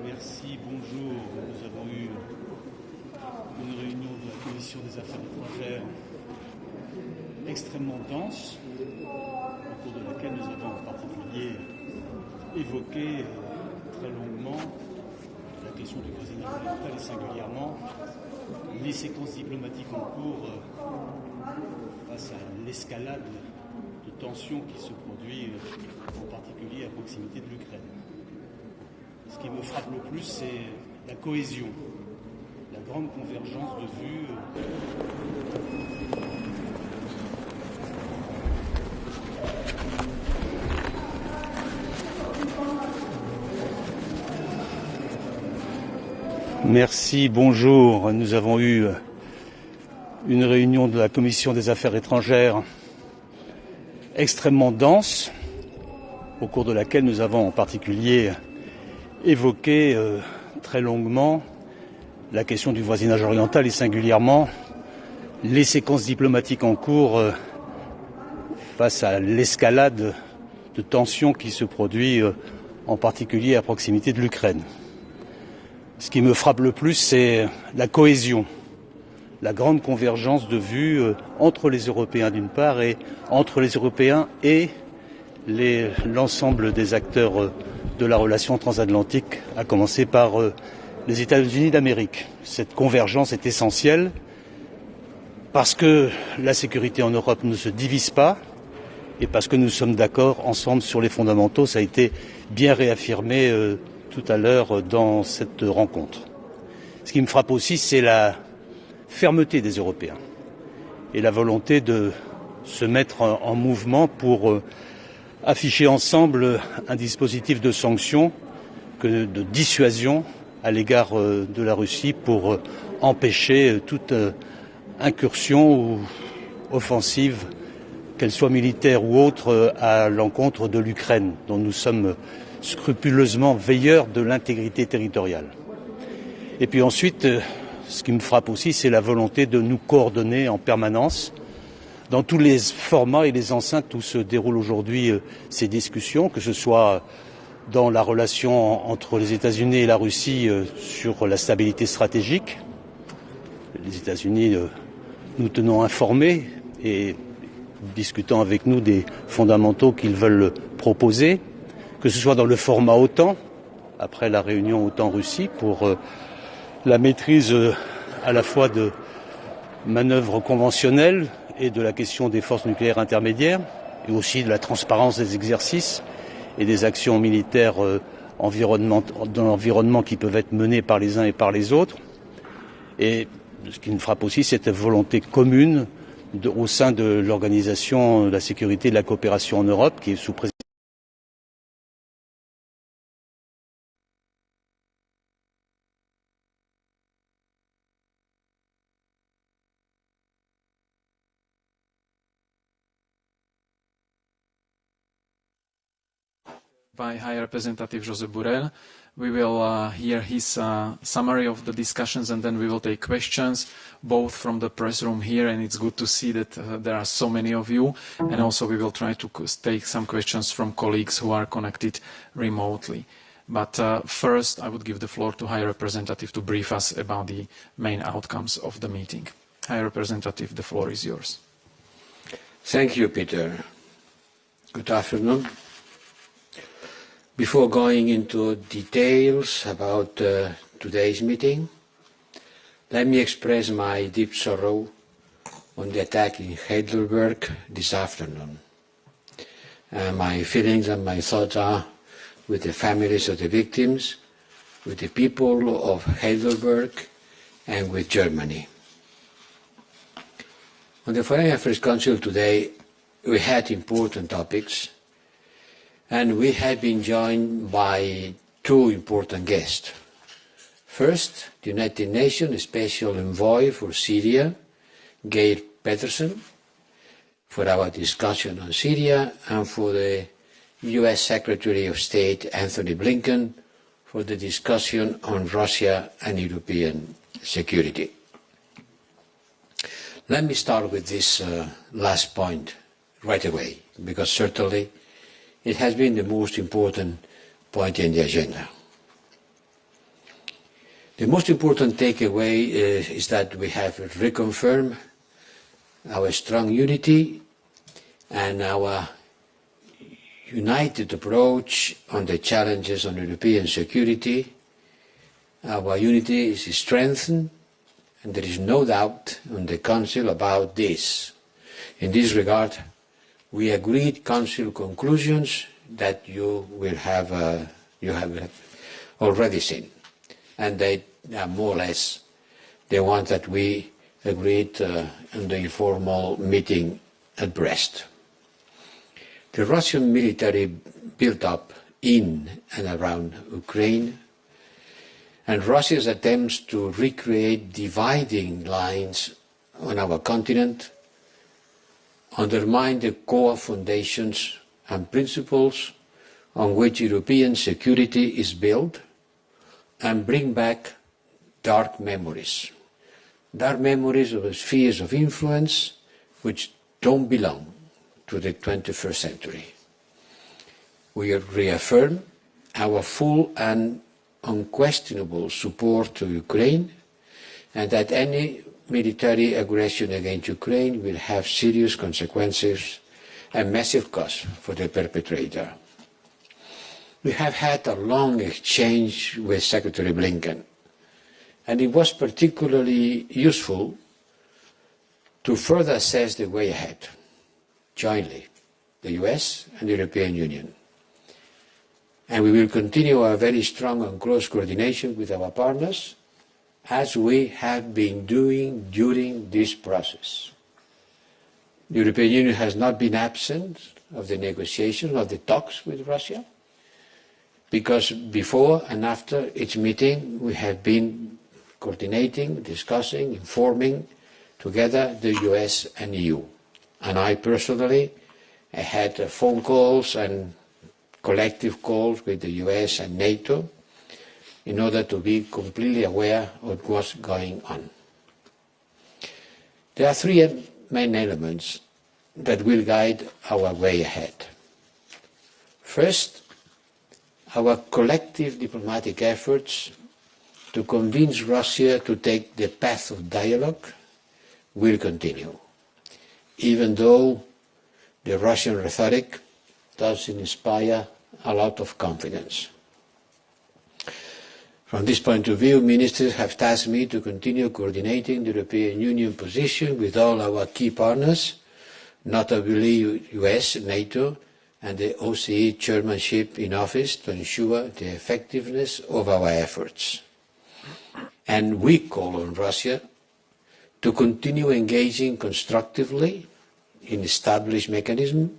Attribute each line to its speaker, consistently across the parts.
Speaker 1: Merci, bonjour. Nous avons eu une réunion de la Commission des Affaires étrangères extrêmement dense, au cours de laquelle nous avons en particulier évoqué très longuement la question du voisinage oriental et singulièrement les séquences diplomatiques en cours face à l'escalade de tensions qui se produit en particulier à proximité de l'Ukraine. Ce qui me frappe le plus, c'est la cohésion, la grande convergence de vues. Merci, bonjour. Nous avons eu une réunion de la Commission des Affaires étrangères extrêmement dense, au cours de laquelle nous avons en particulier évoqué très longuement la question du voisinage oriental et singulièrement les séquences diplomatiques en cours face à l'escalade de tensions qui se produit en particulier à proximité de l'Ukraine. Ce qui me frappe le plus, c'est la cohésion, la grande convergence de vues entre les Européens d'une part et entre les Européens et l'ensemble des acteurs de la relation transatlantique, à commencer par les États-Unis d'Amérique. Cette convergence est essentielle parce que la sécurité en Europe ne se divise pas et parce que nous sommes d'accord ensemble sur les fondamentaux. Ça a été bien réaffirmé tout à l'heure dans cette rencontre. Ce qui me frappe aussi, c'est la fermeté des Européens et la volonté de se mettre en mouvement pour afficher ensemble un dispositif de sanctions, de dissuasion à l'égard de la Russie pour empêcher toute incursion ou offensive, qu'elle soit militaire ou autre, à l'encontre de l'Ukraine, dont nous sommes scrupuleusement veilleurs de l'intégrité territoriale. Et puis ensuite, ce qui me frappe aussi, c'est la volonté de nous coordonner en permanence dans tous les formats et les enceintes où se déroulent aujourd'hui ces discussions, que ce soit dans la relation entre les États-Unis et la Russie sur la stabilité stratégique. Les États-Unis nous tenons informés et discutant avec nous des fondamentaux qu'ils veulent proposer, que ce soit dans le format OTAN, après la réunion OTAN-Russie, pour la maîtrise à la fois de manœuvres conventionnelles et de la question des forces nucléaires intermédiaires, et aussi de la transparence des exercices et des actions militaires dans l'environnement qui peuvent être menées par les uns et par les autres. Et ce qui me frappe aussi, c'est cette volonté commune au sein de l'Organisation de la sécurité et de la coopération en Europe, qui est sous présidence.
Speaker 2: By High Representative Josep Borrell. We will hear his summary of the discussions, and then we will take questions, both from the press room here, and it's good to see that there are so many of you, and also we will try to take some questions from colleagues who are connected remotely. But first, I would give the floor to High Representative to brief us about the main outcomes of the meeting. High Representative, the floor is yours.
Speaker 3: Thank you, Peter. Good afternoon. Before going into details about today's meeting, let me express my deep sorrow on the attack in Heidelberg this afternoon. My feelings and my thoughts are with the families of the victims, with the people of Heidelberg, and with Germany. On the Foreign Affairs Council today, we had important topics, and we have been joined by two important guests. First, the United Nations Special Envoy for Syria, Geir Pedersen, for our discussion on Syria, and for the US Secretary of State, Anthony Blinken, for the discussion on Russia and European security. Let me start with this last point right away, because certainly it has been the most important point in the agenda. The most important takeaway is that we have reconfirmed our strong unity and our united approach on the challenges on European security. Our unity is strengthened, and there is no doubt on the Council about this. In this regard, we agreed Council conclusions that you have already seen, and they are more or less the ones that we agreed in the informal meeting at Brest. The Russian military build-up in and around Ukraine, and Russia's attempts to recreate dividing lines on our continent undermine the core foundations and principles on which European security is built, and bring back dark memories of spheres of influence which don't belong to the 21st century. We reaffirm our full and unquestionable support to Ukraine, and that any military aggression against Ukraine will have serious consequences and massive costs for the perpetrator. We have had a long exchange with Secretary Blinken, and it was particularly useful to further assess the way ahead, jointly, the US and the European Union. And we will continue our very strong and close coordination with our partners, as we have been doing during this process. The European Union has not been absent of the negotiations, of the talks with Russia, because before and after each meeting we have been coordinating, discussing, informing together the US and EU. And I personally had phone calls and collective calls with the US and NATO in order to be completely aware of what's going on. There are three main elements that will guide our way ahead. First, our collective diplomatic efforts to convince Russia to take the path of dialogue will continue, even though the Russian rhetoric doesn't inspire a lot of confidence. From this point of view, ministers have tasked me to continue coordinating the European Union position with all our key partners, notably US, NATO, and the OSCE chairmanship in office, to ensure the effectiveness of our efforts. And we call on Russia to continue engaging constructively in established mechanisms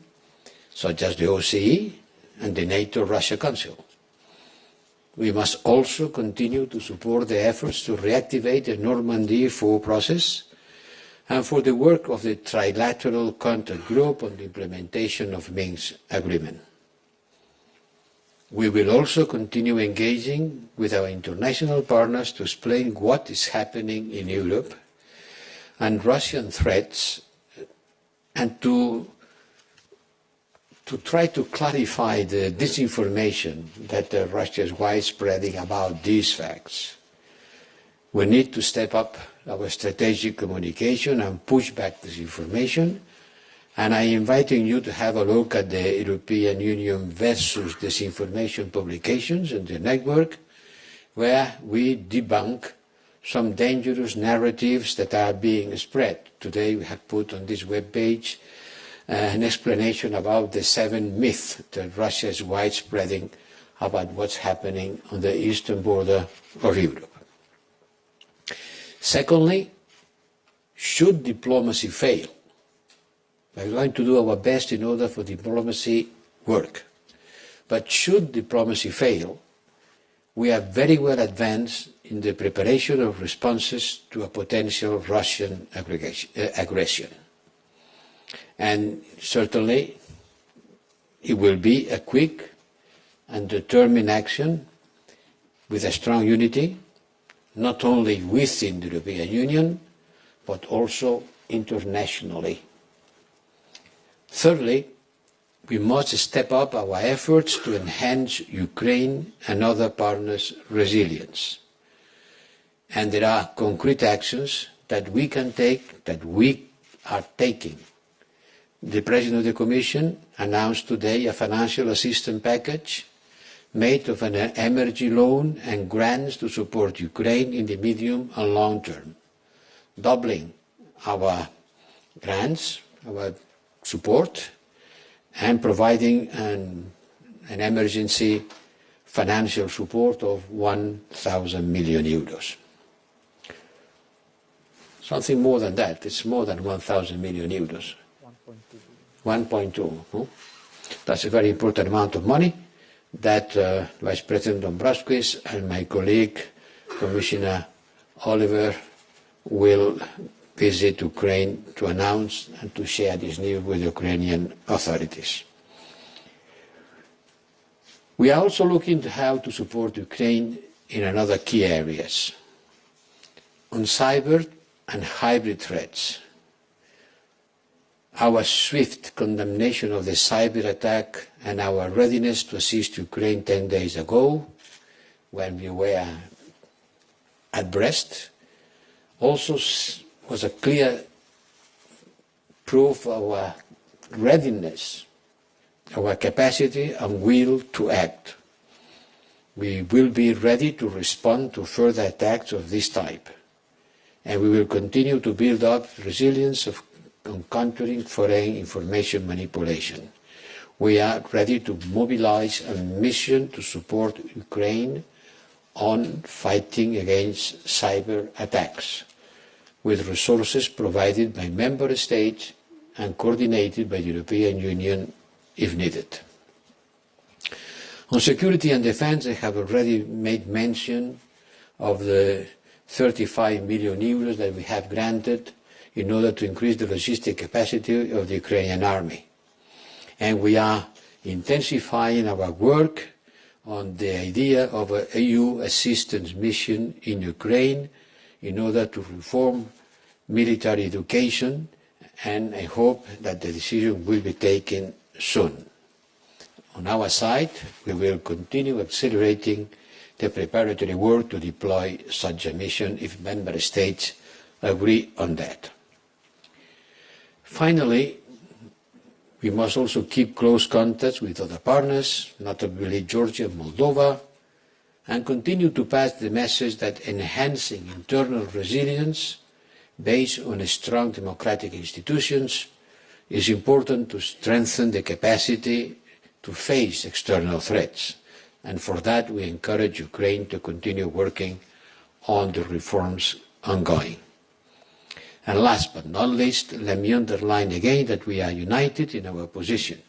Speaker 3: such as the OSCE and the NATO-Russia Council. We must also continue to support the efforts to reactivate the Normandy 4 process and for the work of the Trilateral Contact Group on the implementation of Minsk Agreement. We will also continue engaging with our international partners to explain what is happening in Europe and Russian threats, and to try to clarify the disinformation that Russia is widespreading about these facts. We need to step up our strategic communication and push back disinformation, and I am inviting you to have a look at the European Union versus disinformation publications in the network, where we debunk some dangerous narratives that are being spread. Today we have put on this webpage an explanation about the 7 myths that Russia is widespreading about what's happening on the eastern border of Europe. Secondly, should diplomacy fail, we're going to do our best in order for diplomacy work. But should diplomacy fail, we are very well advanced in the preparation of responses to a potential Russian aggression. And certainly it will be a quick and determined action with a strong unity, not only within the European Union, but also internationally. Thirdly, we must step up our efforts to enhance Ukraine and other partners' resilience. And there are concrete actions that we can take, that we are taking. The President of the Commission announced today a financial assistance package made of an energy loan and grants to support Ukraine in the medium and long term, doubling our grants, our support, and providing an emergency financial support of 1,000 million euros. Something more than that. It's more than 1,000 million euros. 1.2. Huh? That's a very important amount of money that Vice President Dombrovskis and my colleague, Commissioner Oliver, will visit Ukraine to announce and to share this news with the Ukrainian authorities. We are also looking at how to support Ukraine in another key areas. On cyber and hybrid threats, our swift condemnation of the cyber attack and our readiness to assist Ukraine 10 days ago, when we were at Brest, also was a clear proof of our readiness, our capacity and will to act. We will be ready to respond to further attacks of this type, and we will continue to build up resilience on countering foreign information manipulation. We are ready to mobilize a mission to support Ukraine on fighting against cyber attacks, with resources provided by member states and coordinated by the European Union if needed. On security and defence, I have already made mention of the 35 million euros that we have granted in order to increase the logistic capacity of the Ukrainian army. And we are intensifying our work on the idea of an EU assistance mission in Ukraine in order to reform military education, and I hope that the decision will be taken soon. On our side, we will continue accelerating the preparatory work to deploy such a mission if member states agree on that. Finally, we must also keep close contacts with other partners, notably Georgia and Moldova, and continue to pass the message that enhancing internal resilience based on strong democratic institutions is important to strengthen the capacity to face external threats. And for that, we encourage Ukraine to continue working on the reforms ongoing. And last but not least, let me underline again that we are united in our position.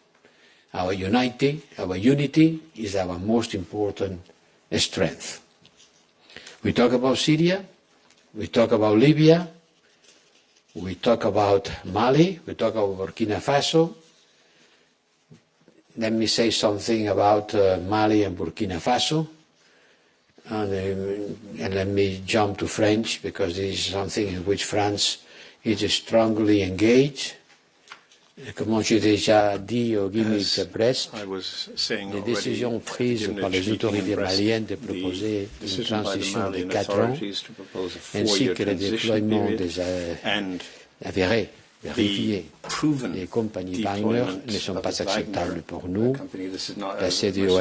Speaker 3: Our unity is our most important strength. We talk about Syria, we talk about Libya, we talk about Mali, we talk about Burkina Faso. Let me say something about Mali and Burkina Faso. And let me jump to French, because this is something in which France is strongly engaged. Comme j'ai déjà dit au Gimmick Brest, les décisions prises par les autorités maliennes de proposer une transition de 4 ans, ainsi que le déploiement des avérés, vérifiés, des compagnies Wagner ne sont pas acceptables pour nous. La CEDEAO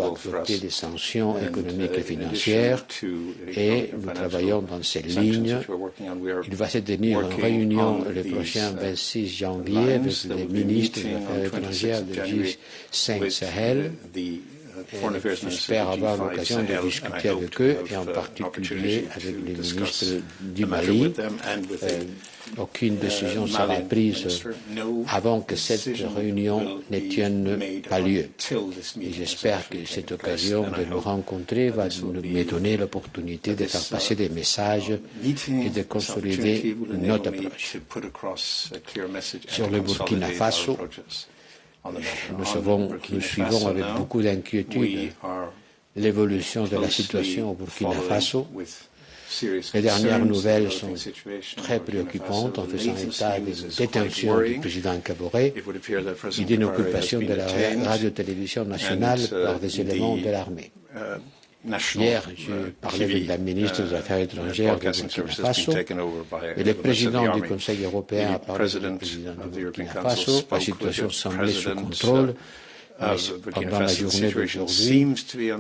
Speaker 3: a adopté des sanctions économiques et financières et nous travaillons dans ces lignes. Il va se tenir une réunion le prochain 26 janvier avec les ministres des Affaires étrangères du G5 Sahel. J'espère avoir l'occasion de discuter avec eux et en particulier avec les ministres du Mali. Aucune décision sera prise avant que cette réunion ne tienne pas lieu. Et j'espère que cette occasion de nous rencontrer va me donner l'opportunité de faire passer des messages et de consolider notre approche. Sur le Burkina Faso, nous suivons avec beaucoup d'inquiétude l'évolution de la situation au Burkina Faso. Les dernières nouvelles sont très préoccupantes en faisant état des détentions du président Kaboré et d'une occupation de la radio-télévision nationale par des éléments de l'armée. Hier, j'ai parlé avec la ministre des Affaires étrangères du Burkina Faso et le président du Conseil européen a parlé avec le président du Burkina Faso. La situation semblait sous contrôle. Pendant la journée d'aujourd'hui,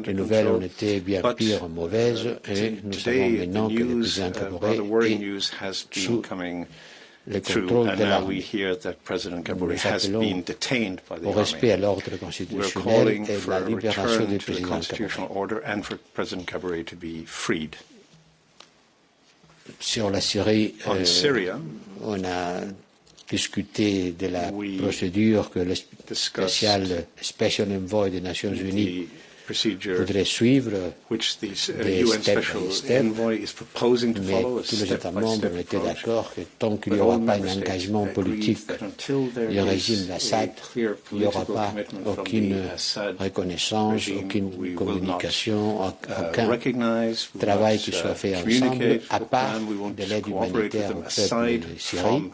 Speaker 3: les nouvelles ont été bien pire mauvaises et nous savons maintenant que le président Kaboré est sous le contrôle de l'armée. Nous appelons au respect à l'ordre constitutionnel et à la libération du président Kaboré. Sur la Syrie, on a discuté de la procédure que le Special Envoy des Nations Unies voudrait suivre des step by step, mais tous les États membres ont été d'accord que tant qu'il n'y aura pas un engagement politique du régime d'Assad, il n'y aura pas aucune reconnaissance, aucune communication, aucun travail qui soit fait ensemble, à part de l'aide humanitaire au peuple de Syrie,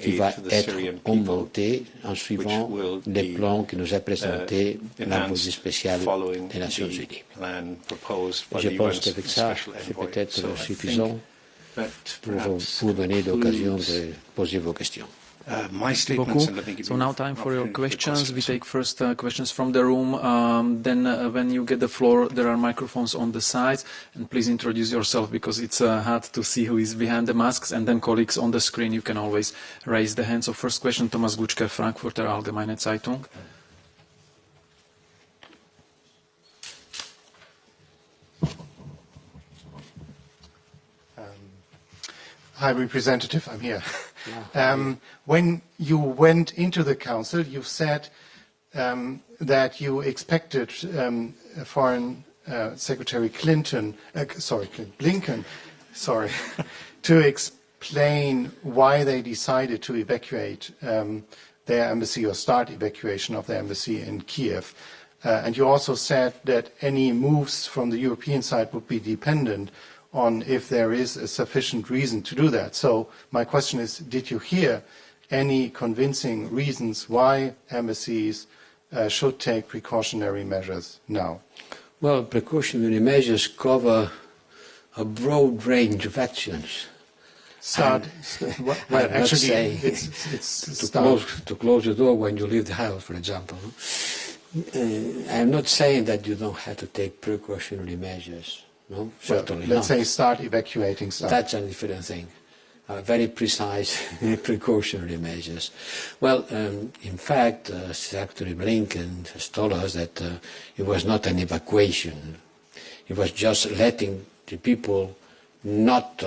Speaker 3: qui va être augmentée en suivant les plans que nous a présentés l'envoyé spécial des Nations Unies. Je pense qu'avec ça, c'est peut-être suffisant pour vous donner l'occasion de poser vos questions.
Speaker 2: So now time for your questions. We take first questions from the room. Then when you get the floor, there are microphones on the sides. And please introduce yourself because it's hard to see who is behind the masks. And then colleagues on the screen, you can always raise the hand. So first question, Thomas Gutschke, Frankfurter Allgemeine Zeitung.
Speaker 4: High Representative, I'm here. When you went into the Council, you said that you expected Foreign Secretary Blinken, to explain why they decided to evacuate their embassy or start evacuation of their embassy in Kiev. And you also said that any moves from the European side would be dependent on if there is a sufficient reason to do that. So my question is, did you hear any convincing reasons why embassies should take precautionary measures now?
Speaker 3: Well, precautionary measures cover a broad range of actions.
Speaker 4: Actually, it's
Speaker 3: to close the door when you leave the house, for example. I'm not saying that you don't have to take precautionary measures. No, certainly
Speaker 4: let's say start evacuating stuff.
Speaker 3: That's a different thing. Very precise precautionary measures. Well, in fact, Secretary Blinken has told us that it was not an evacuation. It was just letting the people not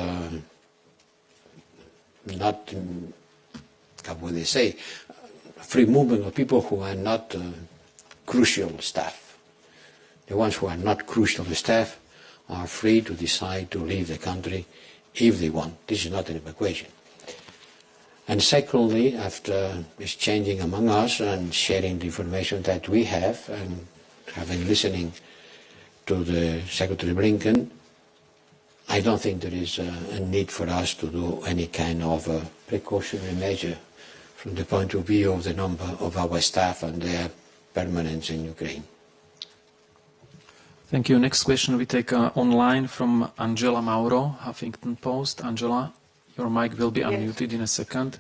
Speaker 3: not, how would they say, free movement of people who are not crucial staff. The ones who are not crucial staff are free to decide to leave the country if they want. This is not an evacuation. And secondly, after exchanging among us and sharing the information that we have and having listening to the Secretary Blinken, I don't think there is a need for us to do any kind of precautionary measure from the point of view of the number of our staff and their permanence in Ukraine.
Speaker 2: Thank you. Next question we take online from Angela Mauro, Huffington Post. Angela, your mic will be unmuted in a second.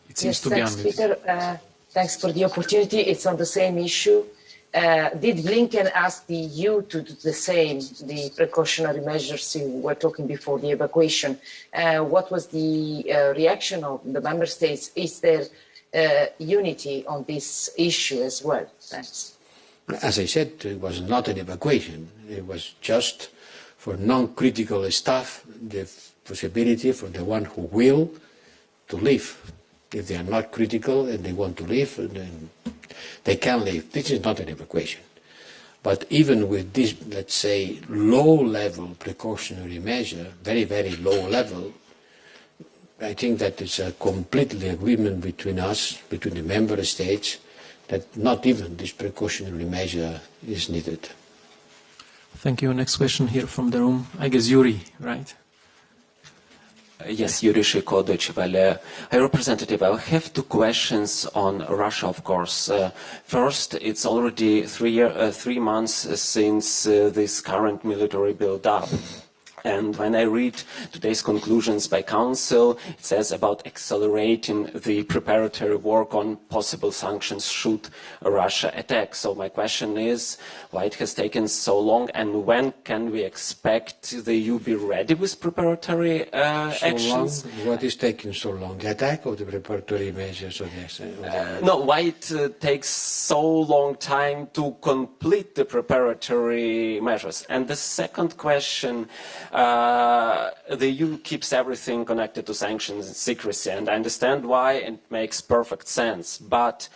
Speaker 2: It seems to be unmuted.
Speaker 5: Peter. Thanks for the opportunity. It's on the same issue. Did Blinken ask the EU to do the same, the precautionary measures you were talking before the evacuation? What was the reaction of the member states? Is there unity on this issue as well? Thanks.
Speaker 3: As I said, it was not an evacuation. It was just for non-critical staff, the possibility for the one who will to leave. If they are not critical and they want to leave, then they can leave. This is not an evacuation. But even with this, let's say, low-level precautionary measure, very, very low level, I think that it's a completely agreement between us, between the member states, that not even this precautionary measure is needed.
Speaker 2: Thank you. Next question here from the room. I guess Yuri, right?
Speaker 6: Yes, Yuri Shiko, Deutsche Welle. High Representative, I have two questions on Russia, of course. First, it's already 3 months since this current military build-up. And when I read today's conclusions by Council, it says about accelerating the preparatory work on possible sanctions should Russia attack. So my question is, why it has taken so long, and when can we expect the EU be ready with preparatory actions?
Speaker 3: So long? What is taking so long? The attack or the preparatory measures?
Speaker 6: No, why it takes so long time to complete the preparatory measures? And the second question, the EU keeps everything connected to sanctions and secrecy, and I understand why, it makes perfect sense. But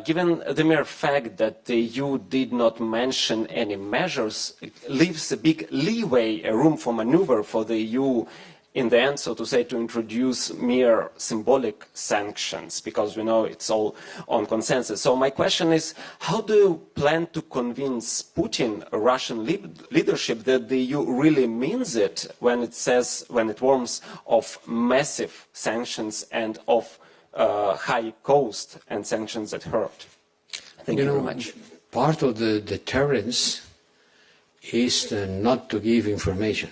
Speaker 6: given the mere fact that the EU did not mention any measures, it leaves a big leeway, a room for maneuver for the EU in the end, so to say, to introduce mere symbolic sanctions, because we know it's all on consensus. So my question is, how do you plan to convince Putin, Russian leadership, that the EU really means it when it says, when it warns of massive sanctions and of high cost and sanctions that hurt? Thank you very much.
Speaker 3: Part of the deterrence is not to give information.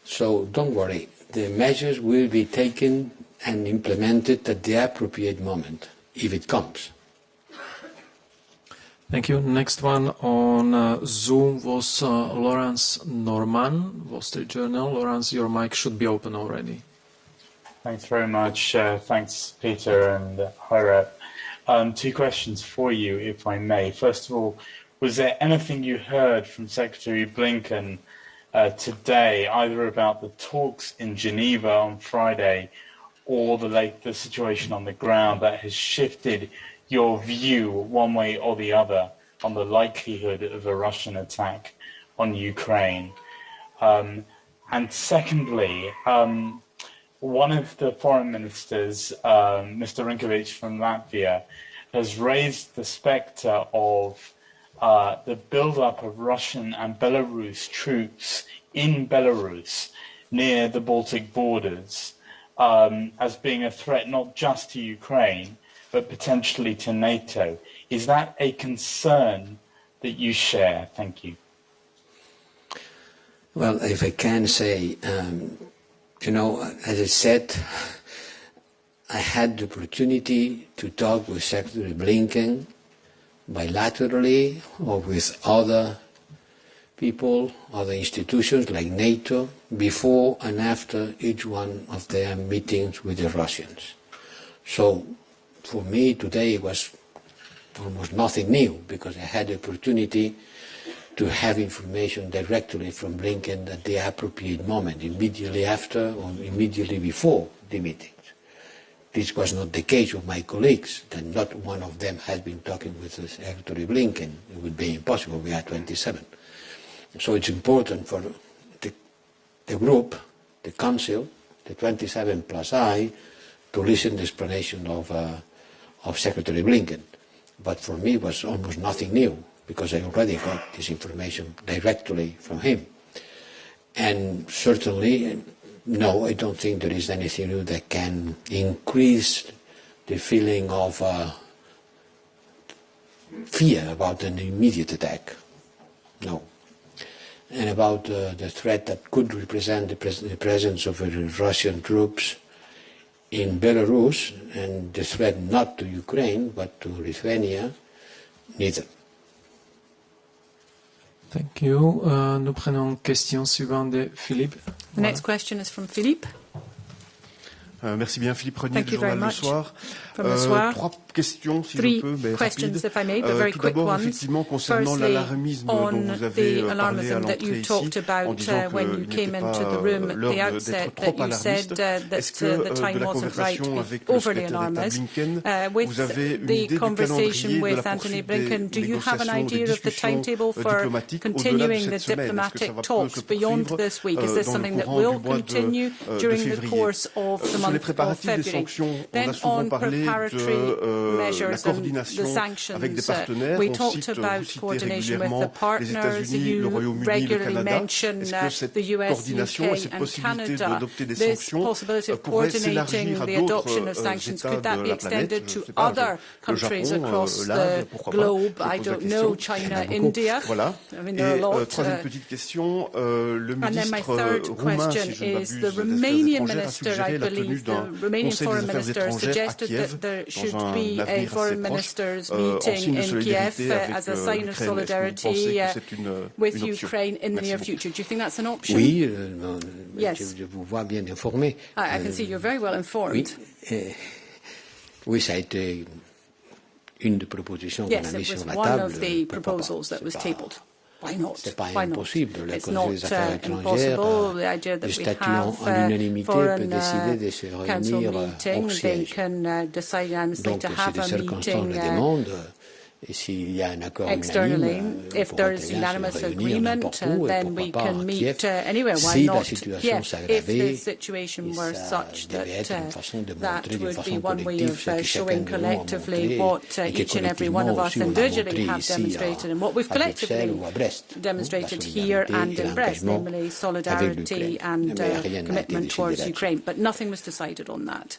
Speaker 3: So don't worry, the measures will be taken and implemented at the appropriate moment, if it comes.
Speaker 2: Thank you. Next one on Zoom was Laurence Norman, Wall Street Journal. Laurence, your mic should be open already.
Speaker 7: Thanks very much. Thanks, Peter and High Rep. Two questions for you, if I may. First of all, was there anything you heard from Secretary Blinken today, either about the talks in Geneva on Friday or the situation on the ground, that has shifted your view one way or the other on the likelihood of a Russian attack on Ukraine? And secondly, one of the foreign ministers, Mr. Rinkovic from Latvia, has raised the spectre of the build-up of Russian and Belarus troops in Belarus near the Baltic borders as being a threat not just to Ukraine, but potentially to NATO. Is that a concern that you share? Thank you.
Speaker 3: Well, if I can say, you know, as I said, I had the opportunity to talk with Secretary Blinken bilaterally or with other people, other institutions like NATO, before and after each one of their meetings with the Russians. So for me today it was almost nothing new, because I had the opportunity to have information directly from Blinken at the appropriate moment, immediately after or immediately before the meetings. This was not the case with my colleagues, and not one of them has been talking with Secretary Blinken. It would be impossible, we are 27. So it's important for the group, the Council, the 27 plus I, to listen to the explanation of Secretary Blinken. But for me it was almost nothing new, because I already got this information directly from him. And certainly, no, I don't think there is anything new that can increase the feeling of fear about an immediate attack. No. And about the threat that could represent the presence of Russian troops in Belarus, and the threat not to Ukraine but to Lithuania, neither.
Speaker 2: Thank you. Nous prenons question suivante de Philippe.
Speaker 8: The next question is from Philippe.
Speaker 9: Merci bien, Philippe Renier du journal Le Soir. Trois questions, si je peux, mais rapides. Tout d'abord, effectivement, concernant l'alarmisme dont vous avez parlé à l'entrée ici, en disant qu'il n'était pas l'heure d'être trop alarmiste. Est-ce que de la conversation avec le secrétaire d'État Blinken, vous avez une idée du calendrier de la poursuite des négociations, des discussions diplomatiques au-delà de cette semaine? Est-ce que ça va se poursuivre dans le courant du mois de février? Sur les préparatifs des sanctions, on a souvent parlé de la coordination avec des partenaires. On cite, vous citez régulièrement les États-Unis, le Royaume-Uni, le Canada. Est-ce que cette coordination et cette possibilité d'adopter des sanctions pourraient s'élargir à d'autres États de la planète? Je ne sais pas, le Japon, l'Inde, pourquoi pas? Je pose la question. Voilà. Et troisième petite question, le ministre roumain, si je ne m'abuse, des Affaires étrangères, a suggéré la tenue d'un Conseil des Affaires étrangères à Kiev dans un avenir assez proche, en signe de solidarité avec l'Ukraine. Est-ce que vous pensez que c'est une option?
Speaker 3: Oui, je vous vois bien informé.
Speaker 8: I can see you're very well informed.
Speaker 3: Oui, ça a été une des propositions qu'on a mises sur la table.
Speaker 8: Why not?
Speaker 3: C'est pas impossible. Le Conseil des Affaires étrangères, le statut en unanimité peut décider de se réunir hors siège. Donc, si des circonstances le demandent, et s'il y a un accord unanime,
Speaker 8: if there is unanimous agreement, then we can meet anywhere. Why not? If the situation were such that that would be one way of showing collectively what each and every one of us individually have demonstrated and what we've collectively demonstrated here and in Brest, namely solidarity and commitment towards Ukraine. But nothing was decided on that.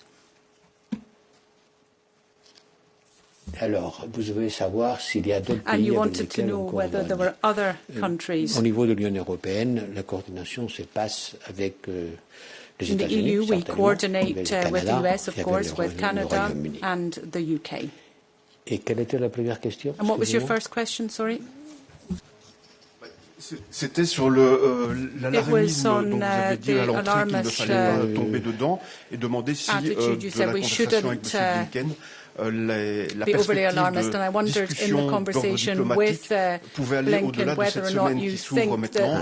Speaker 3: Alors, vous voulez savoir s'il y a d'autres pays
Speaker 8: and you wanted to know whether there were other countries.
Speaker 3: Au niveau de l'Union européenne, la coordination se passe avec les États-Unis.
Speaker 8: In the EU, we coordinate with the US, of course, with Canada and the UK.
Speaker 3: Et quelle était la première question?
Speaker 8: And what was your first question, sorry?
Speaker 9: C'était sur l'alarmisme dont vous avez dit à l'entrée qu'il ne fallait pas tomber dedans et demander si de la conversation avec M. Blinken, la perspective de discussion diplomatique pouvait aller au-delà de cette semaine qui s'ouvre maintenant.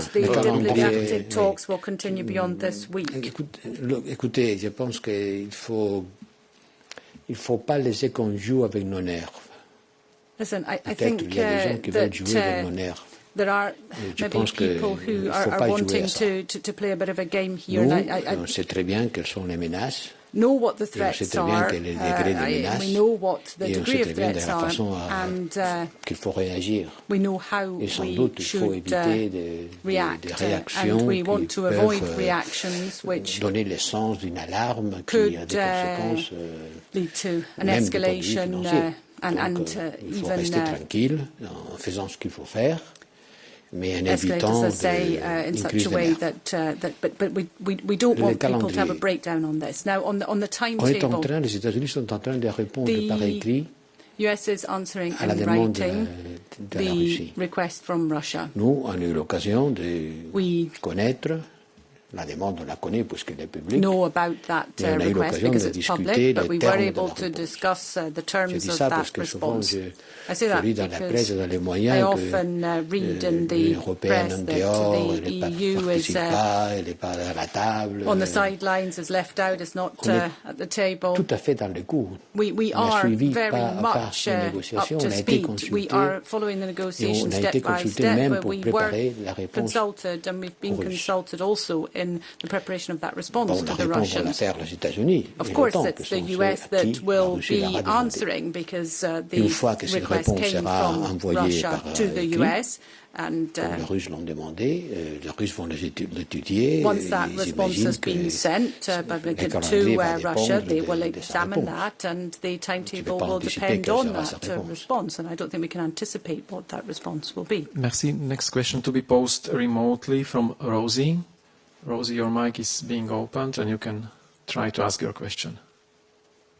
Speaker 3: Écoutez, je pense qu'il ne faut pas laisser qu'on joue avec nos nerfs. Peut-être qu'il y a des gens qui veulent jouer avec nos nerfs.
Speaker 8: There are maybe people who are wanting to play a bit of a game here.
Speaker 3: On sait très bien quelles sont les menaces.
Speaker 8: Know what the threats are, and we know what the degree of threats are, and we know how we should react, and we want to avoid reactions which could lead to an escalation and even escalate, as I say, in such a way but we don't want people to have a breakdown on this. Now, on the timetable, the US is answering in writing the request from Russia.
Speaker 3: Nous, on a eu l'occasion de connaître La demande, on la connaît puisqu'elle est publique.
Speaker 8: Know about that request because it's public, but we were able to discuss the terms of that response. I say that because I often read in the press that the EU is on the sidelines, is left out, is not at the table.
Speaker 3: Tout à fait dans les cours.
Speaker 8: We are very much up to speed. We are following the negotiations step by step, but we were consulted and we've been consulted also in the preparation of that response to the Russians. Of course, it's the US that will be answering because the request came from Russia to the US. And once that response has been sent by Blinken to Russia, they will examine that, and the timetable will depend on that response. And I don't think we can anticipate what that response will be.
Speaker 2: Merci. Next question to be posed remotely from Rosie. Rosie, your mic is being opened, and you can try to ask your question.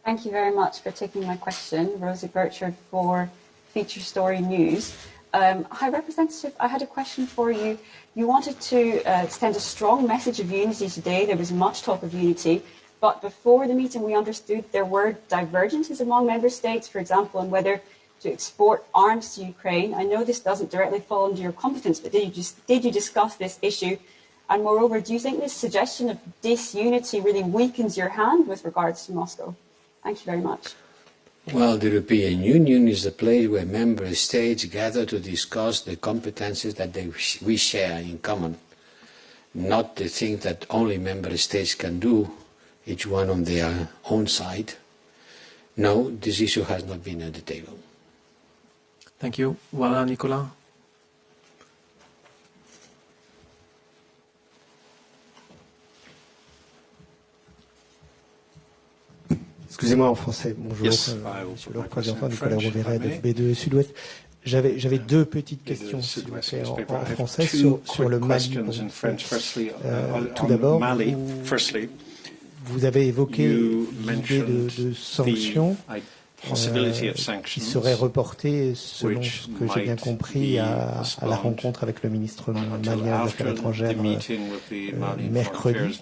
Speaker 10: Thank you very much for taking my question. Rosie Burchard for Feature Story News. High Representative, I had a question for you. You wanted to send a strong message of unity today. There was much talk of unity, but before the meeting we understood there were divergences among member states, for example, on whether to export arms to Ukraine. I know this doesn't directly fall under your competence, but did you discuss this issue? And moreover, do you think this suggestion of disunity really weakens your hand with regards to Moscow? Thank you very much.
Speaker 3: Well, the European Union is the place where member states gather to discuss the competences that we share in common, not the things that only member states can do, each one on their own side. No, this issue has not been on the table.
Speaker 2: Thank you. Voilà, Nicolas.
Speaker 11: Excusez-moi en français. Bonjour, Monsieur le Représentant Nicolas Roveret de B2 Sud-Ouest. J'avais deux petites questions, s'il vous plaît, en français sur le Mali. Tout d'abord, vous avez évoqué l'idée de sanctions qui serait reportée, selon ce que j'ai bien compris, à la rencontre avec le ministre malien des Affaires étrangères mercredi.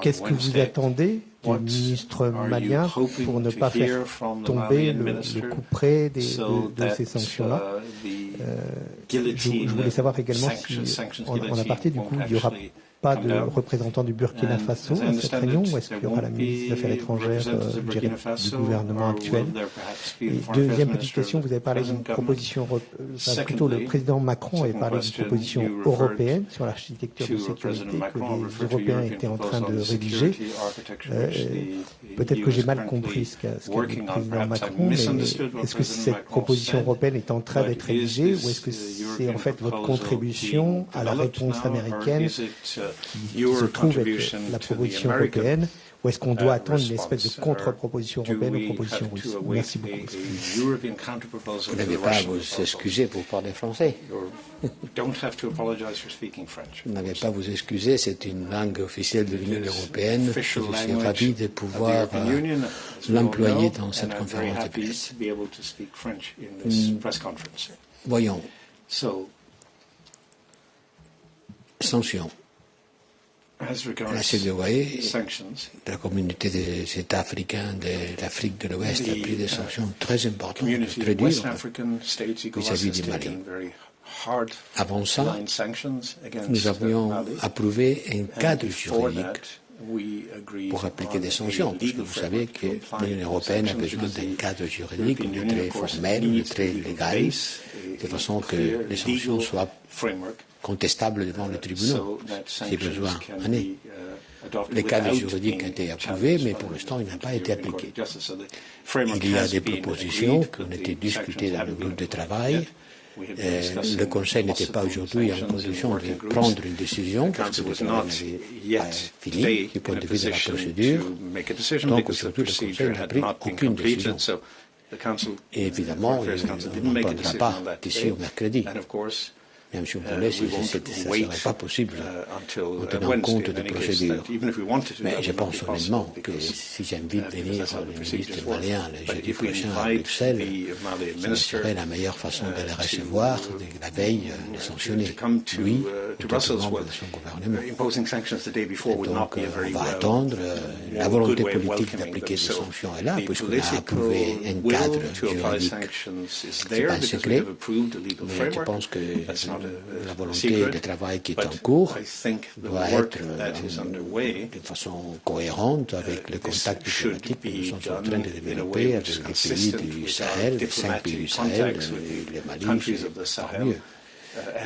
Speaker 11: Qu'est-ce que vous attendez du ministre malien pour ne pas faire tomber le coup près de ces sanctions-là? Je voulais savoir également si, en aparté, du coup, il y aura pas de représentant du Burkina Faso à cette réunion, ou est-ce qu'il y aura la ministre des Affaires étrangères du gouvernement actuel? Et deuxième petite question, vous avez parlé d'une proposition, plutôt le président Macron avait parlé d'une proposition européenne sur l'architecture de sécurité que les Européens étaient en train de rédiger. Peut-être que j'ai mal compris ce qu'a dit le président Macron, mais est-ce que cette proposition européenne est en train d'être rédigée, ou est-ce que c'est en fait votre contribution à la réponse américaine qui se trouve être la proposition européenne, ou est-ce qu'on doit attendre une espèce de contre-proposition européenne aux propositions russes? Merci beaucoup.
Speaker 3: Vous n'avez pas à vous excuser pour parler français. Vous n'avez pas à vous excuser, c'est une langue officielle de l'Union européenne. Je suis ravi de pouvoir l'employer dans cette conférence de presse. Voyons. Sanctions. La CEDEAO, la communauté des États africains de l'Afrique de l'Ouest a pris des sanctions très importantes, très dures vis-à-vis du Mali. Avant ça, nous avions approuvé un cadre juridique pour appliquer des sanctions, parce que vous savez que l'Union européenne a besoin d'un cadre juridique très formel, très légal, de façon que les sanctions soient contestable devant les tribunaux, si besoin. Le cadre juridique a été approuvé, mais pour l'instant, il n'a pas été appliqué. Il y a des propositions qui ont été discutées dans le groupe de travail. Le Conseil n'était pas aujourd'hui en condition de prendre une décision, parce que le travail n'avait pas fini, du point de vue de la procédure. Donc aujourd'hui, le Conseil n'a pris aucune décision. Et évidemment, il ne prendra pas d'ici au mercredi. même si on voulait, ça ne serait pas possible en tenant compte des procédures. Mais je pense honnêtement que si j'invite venir le ministre malien le jeudi prochain à Bruxelles, ce serait la meilleure façon de le recevoir, la veille, de sanctionner, lui et tout le membre de son gouvernement. Donc, on va attendre. La volonté politique d'appliquer des sanctions est là, puisqu'on a approuvé un cadre juridique. C'est pas un secret, mais je pense que la volonté de travail qui est en cours doit être de façon cohérente avec le contact diplomatique que nous sommes en train de développer avec les pays du Sahel, les 5 pays du Sahel, le Mali, c'est tant mieux.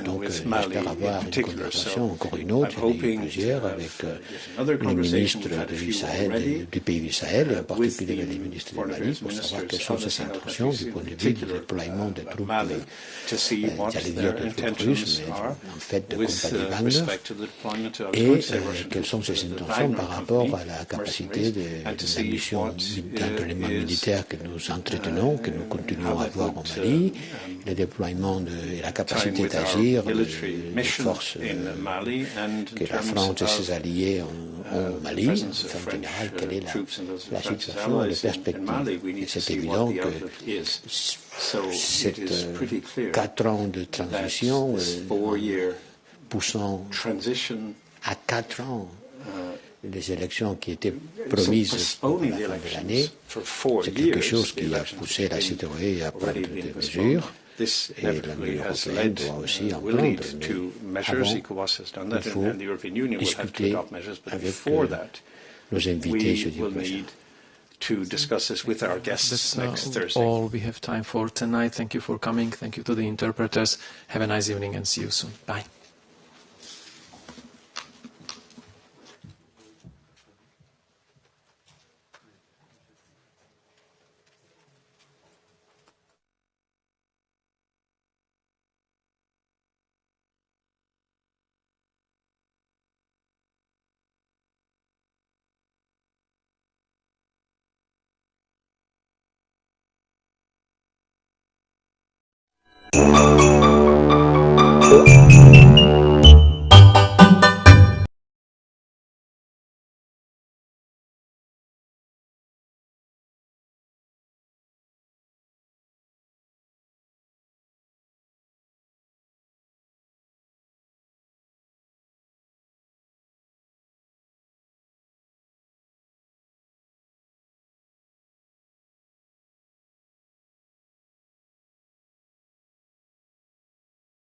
Speaker 3: Donc, j'espère avoir une conversation, encore une autre, plusieurs, avec les ministres du pays du Sahel, et en particulier les ministres du Mali, pour savoir quelles sont ses intentions du point de vue du déploiement des troupes, j'allais dire des troupes russes, mais en fait de compagnie Wagner, et quelles sont ses intentions par rapport à la capacité de la mission d'entraînement militaire que nous entretenons, que nous continuons à avoir au Mali, le déploiement et la capacité d'agir des forces que la France et ses alliés ont au Mali. En général, quelle est la situation et les perspectives. Et c'est évident que cette 4 ans de transition poussant à 4 ans les élections qui étaient promises pour la fin de l'année, c'est quelque chose qui a poussé la CEDEAO à prendre des mesures. Et l'Union européenne doit aussi en prendre. Mais avant, il faut discuter avec nos invités jeudi prochain.
Speaker 2: That's all we have time for tonight. Thank you for coming. Thank you to the interpreters. Have a nice evening and see you soon. Bye.
Speaker 12: Thank you.